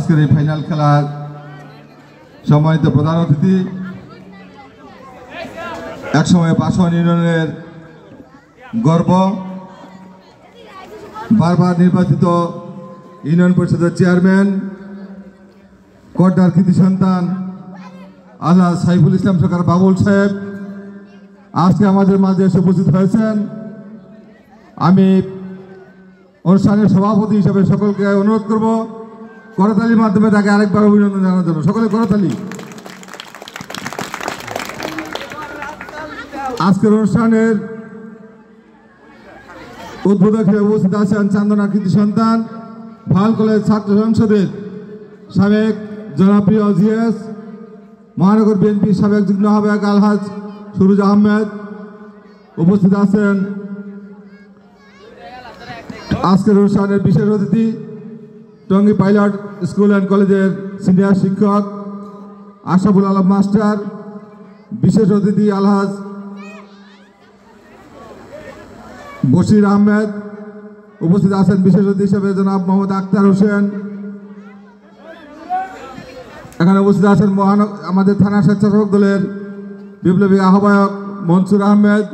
আজকের এই ফাইনাল খেলার সম্মানিত প্রধান অতিথি, একসময় পাশোয়ান ইউনিয়নের গর্ব, বারবার নির্বাচিত ইউনিয়ন পরিষদের চেয়ারম্যান, কর্দার কৃতি সন্তান আলহাজ সাইফুল ইসলাম সরকার বাবুল সাহেব আজকে আমাদের মাঝে এসে উপস্থিত হয়েছেন। আমি অনুষ্ঠানের সভাপতি হিসেবে সকলকে অনুরোধ করব করতালির মাধ্যমে তাকে আরেকবার অভিনন্দন জানানোর জন্য। সকলে করতালি। আজকের অনুষ্ঠানের উদ্বোধক হিসেবে উপস্থিত আছেন চান্দনা কৃতি সন্তান ভাল কলেজ ছাত্র সংসদের সাবেক জনপ্রিয় জিএস, মহানগর বিএনপির সাবেক যুগ্ম আহ্বায়ক আলহাজ সুরুজ আহমেদ। উপস্থিত আছেন আজকের অনুষ্ঠানের বিশেষ অতিথি টঙ্গী পাইলট স্কুল অ্যান্ড কলেজের সিনিয়র শিক্ষক আশরাফুল আলম মাস্টার। বিশেষ অতিথি আলহাজ বশির আহমেদ। উপস্থিত আছেন বিশেষ অতিথি হিসেবে জনাব মোহাম্মদ আক্তার হোসেন। এখানে উপস্থিত আছেন আমাদের থানা স্বেচ্ছাসেবক দলের বিপ্লবী আহ্বায়ক মনসুর আহমেদ,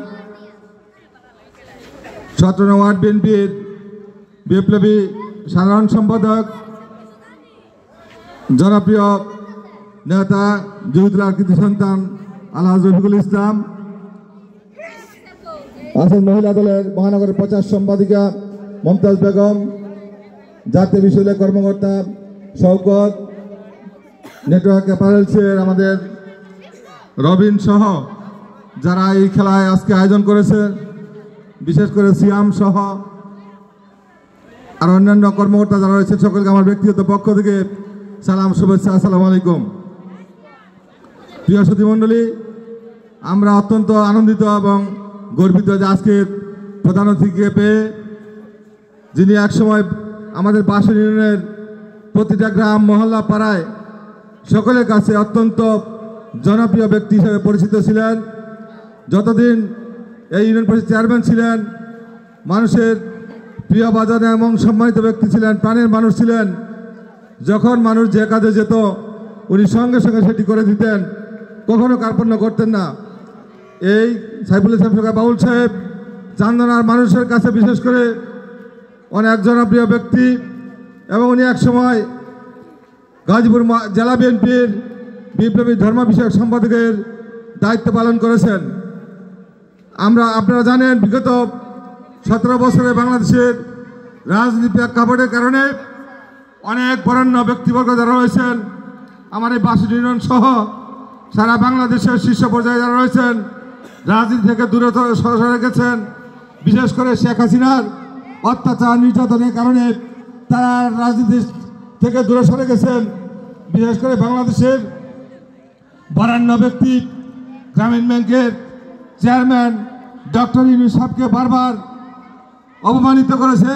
17 নং ওয়ার্ড বিএনপির বিপ্লবী সাধারণ সম্পাদক জনপ্রিয় নেতা জহিদুল্লাহ কৃতি সন্তান আলহাজ রফিকুল ইসলাম। আছেন মহিলা দলের মহানগরের প্রচার সম্পাদিকা মমতাজ বেগম, জাতীয় বিশ্ববিদ্যালয় কর্মকর্তা শওকত, নেটওয়ার্ক অ্যাপারেলসের আমাদের রবিন সহ যারা এই খেলায় আজকে আয়োজন করেছে, বিশেষ করে সিয়াম সহ আর অন্যান্য কর্মকর্তা যারা রয়েছে, সকলকে আমার ব্যক্তিগত পক্ষ থেকে সালাম, শুভেচ্ছা, আসসালামু আলাইকুম। প্রিয় সুধীমণ্ডলী, আমরা অত্যন্ত আনন্দিত এবং গর্বিত যে আজকে প্রধান অতিথিকে পেয়ে, যিনি একসময় আমাদের পাশের ইউনিয়নের প্রতিটা গ্রাম মহল্লা পাড়ায় সকলের কাছে অত্যন্ত জনপ্রিয় ব্যক্তি হিসেবে পরিচিত ছিলেন। যতদিন এই ইউনিয়ন পরিষদ চেয়ারম্যান ছিলেন, মানুষের প্রিয় বাজন এবং সম্মানিত ব্যক্তি ছিলেন, প্রাণের মানুষ ছিলেন। যখন মানুষ যে কাজে যেত উনি সঙ্গে সঙ্গে সেটি করে দিতেন, কখনো কার্পণ্য করতেন না। এই সাইফুল ইসলাম সরকার বাবুল সাহেব চান্দনার মানুষের কাছে বিশেষ করে অনেক জনপ্রিয় ব্যক্তি এবং উনি একসময় গাজীপুর জেলা বিএনপির বিপ্লবী ধর্ম বিষয়ক সম্পাদকের দায়িত্ব পালন করেছেন। আপনারা জানেন বিগত 17 বছরে বাংলাদেশের রাজনীতি প্রেক্ষাপটের কারণে অনেক বরেণ্য ব্যক্তিবর্গ যারা রয়েছেন, আমার এই বাসী ইউনিয়ন সহ সারা বাংলাদেশের শীর্ষ পর্যায়ে যারা রয়েছেন, রাজনীতি থেকে দূরে সরে রেখেছেন। বিশেষ করে শেখ হাসিনার অত্যাচার নির্যাতনের কারণে তারা রাজনীতি থেকে দূরে সরে গেছেন। বিশেষ করে বাংলাদেশের বরেণ্য ব্যক্তি গ্রামীণ ব্যাংকের চেয়ারম্যান ডক্টর ইউনূস সাহেবকে বারবার অপমানিত করেছে।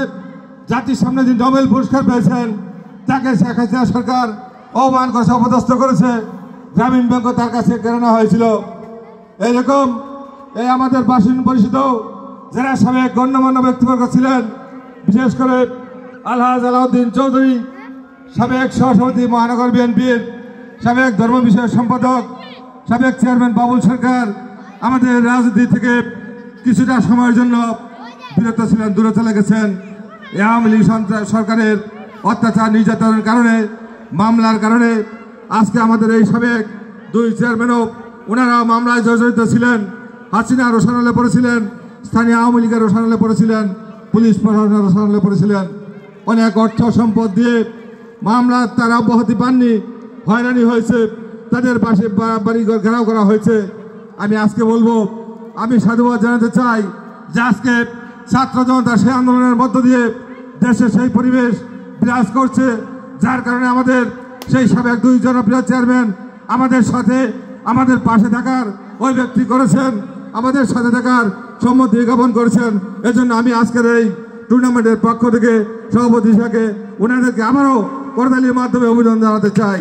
জাতির সামনে যিনি নোবেল পুরস্কার পেয়েছেন তাকে শেখ হাসিনা সরকার অপমান করেছে, অপদস্থ করেছে। গ্রামীণ ব্যাংকও তার কাছে কেড়ে নেওয়া হয়েছিল। এইরকম এই আমাদের বাসিন্দা পরিষদেও যারা সাবেক গণ্যমান্য ব্যক্তিবর্গ ছিলেন, বিশেষ করে আলহাজ আলাউদ্দিন চৌধুরী, সাবেক সহসভাপতি মহানগর বিএনপির, সাবেক ধর্ম বিষয়ক সম্পাদক, সাবেক চেয়ারম্যান বাবুল সরকার আমাদের রাজনীতি থেকে কিছুটা সময়ের জন্য বিরত ছিলেন, দূরে চলে গেছেন। আওয়ামী লীগ সরকারের অত্যাচার নির্যাতনের কারণে, মামলার কারণে আজকে আমাদের এই সাবেক 2 চেয়ারম্যানও ওনারা মামলায় জড়িত ছিলেন। হাসিনা রোশানলে পড়েছিলেন, স্থানীয় আওয়ামী লীগের রোশানলে পড়েছিলেন, পুলিশ প্রশাসনের রোশানলে পড়েছিলেন। অনেক অর্থ সম্পদ দিয়ে মামলা তারা অব্যাহতি পাননি, হয়রানি হয়েছে, তাদের পাশে বাড়িঘর ঘেরাও করা হয়েছে। আমি আজকে বলবো, আমি সাধুবাদ জানাতে চাই যে আজকে ছাত্র জনতা সেই আন্দোলনের মধ্য দিয়ে দেশে সেই পরিবেশ বিরাজ করছে, যার কারণে আমাদের সেই সাবেক 2 জনপ্রিয় চেয়ারম্যান আমাদের সাথে, আমাদের পাশে থাকার ওই ব্যক্তি করেছেন, আমাদের সাথে থাকার সম্মতি জ্ঞাপন করেছেন। এজন্য আমি আজকের এই টুর্নামেন্টের পক্ষ থেকে সভাপতি হিসেবে ওনাদেরকে আবারও করতালির মাধ্যমে অভিনন্দন জানাতে চাই।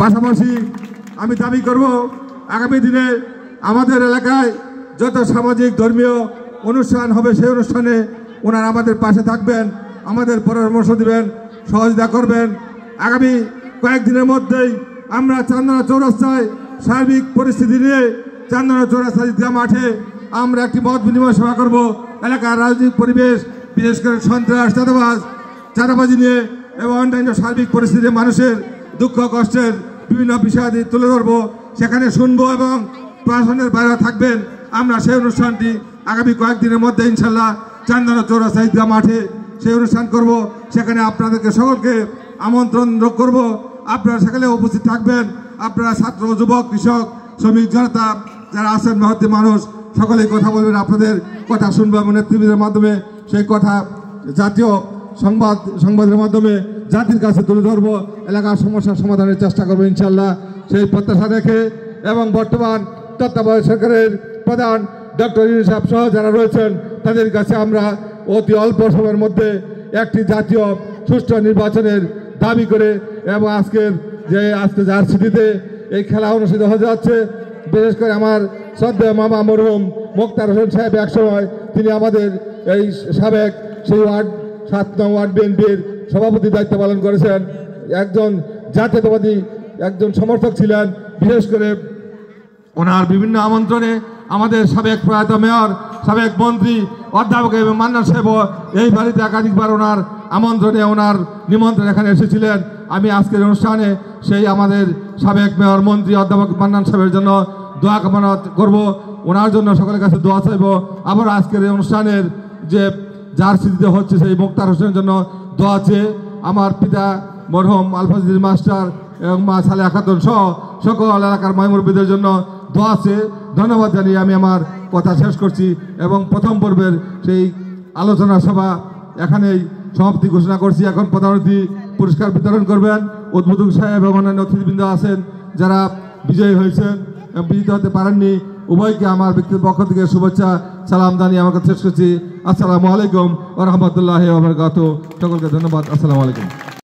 পাশাপাশি আমি দাবি করব, আগামী দিনে আমাদের এলাকায় যত সামাজিক ধর্মীয় অনুষ্ঠান হবে সেই অনুষ্ঠানে ওনারা আমাদের পাশে থাকবেন, আমাদের পরামর্শ দিবেন, সহযোগিতা করবেন। আগামী কয়েকদিনের মধ্যেই আমরা চান্দনা চৌরাস্তায় সার্বিক পরিস্থিতি নিয়ে চান্দনা চৌরাস্তা ঈদগাহ মাঠে আমরা একটি মত বিনিময় সভা করব। এলাকার রাজনৈতিক পরিবেশ, বিশেষ করে সন্ত্রাস, চাঁদাবাজি নিয়ে এবং অন্যান্য সার্বিক পরিস্থিতিতে মানুষের দুঃখ কষ্টের বিভিন্ন বিষয়াদি তুলে ধরবো, সেখানে শুনবো এবং প্রশাসনের বাইরে থাকবেন। আমরা সেই অনুষ্ঠানটি আগামী কয়েকদিনের মধ্যে ইনশাল্লাহ চান্দনা চৌরাস্তা ঈদগাহ মাঠে সেই অনুষ্ঠান করব। সেখানে আপনাদেরকে সকলকে আমন্ত্রণ করব, আপনারা সেখানে উপস্থিত থাকবেন। আপনারা ছাত্র, যুবক, কৃষক, শ্রমিক জনতা যারা আছেন, মহৎ মানুষ, সকলেই কথা বলবেন, আপনাদের কথা শুনবো এবং নেতৃবৃন্দের মাধ্যমে সেই কথা জাতীয় সংবাদের মাধ্যমে জাতির কাছে তুলে ধরবো, এলাকার সমস্যার সমাধানের চেষ্টা করবো ইনশাল্লাহ। সেই প্রত্যাশা রেখে এবং বর্তমান তত্ত্বাবধায়ক সরকারের প্রধান ডক্টর ইউনূস সাহেব সহ যারা রয়েছেন তাদের কাছে আমরা অতি অল্প সময়ের মধ্যে একটি জাতীয় সুষ্ঠু নির্বাচনের দাবি করে এবং আজকে যার স্মৃতিতে এই খেলা অনুষ্ঠিত হয়ে যাচ্ছে, বিশেষ করে আমার শ্রদ্ধেয় মামা মরহুম মোক্তার হোসেন সাহেব একসময় তিনি আমাদের এই সাবেক সেই 7 নং ওয়ার্ড বিএনপির সভাপতির দায়িত্ব পালন করেছেন। একজন জাতীয়তাবাদী একজন সমর্থক ছিলেন। বিশেষ করে ওনার বিভিন্ন আমন্ত্রণে আমাদের সাবেক প্রয়াত মেয়র, সাবেক মন্ত্রী অধ্যাপক এবং মান্নান সাহেব এই বাড়িতে একাধিকবার ওনার আমন্ত্রণে, ওনার নিমন্ত্রণে এখানে এসেছিলেন। আমি আজকের অনুষ্ঠানে সেই আমাদের সাবেক মেয়র, মন্ত্রী অধ্যাপক মান্নান সাহেবের জন্য দোয়া কামনা করব, ওনার জন্য সকলের কাছে দোয়া চাইব। আবার আজকের এই অনুষ্ঠানের যে যার স্মৃতিতে হচ্ছে সেই মোক্তার হোসেনের জন্য দোয়া চেয়ে আমার পিতা মরহুম আলফাজিল মাস্টার এবং মা সালেহা খাতুন সহ সকল এলাকার মাইমুরবিদের জন্য দোয়া চেয়ে ধন্যবাদ জানিয়ে আমি আমার কথা শেষ করছি এবং প্রথম পর্বের সেই আলোচনা সভা এখানেই সমাপ্তি ঘোষণা করছি। এখন প্রধান অতিথি পুরস্কার বিতরণ করবেন। উদ্বোধক সাহেব এবং অন্যান্য অতিথিবৃন্দ আছেন যারা বিজয়ী হয়েছেন, বিজিত হতে পারেননি, উভয়কে আমার ব্যক্তির পক্ষ থেকে শুভেচ্ছা সালাম জানিয়ে আমার কাছে শেষ করছি। আসসালামু আলাইকুম ওয়া রাহমাতুল্লাহি ওয়া বারাকাতুহু। সকলকে ধন্যবাদ। আসসালামু আলাইকুম।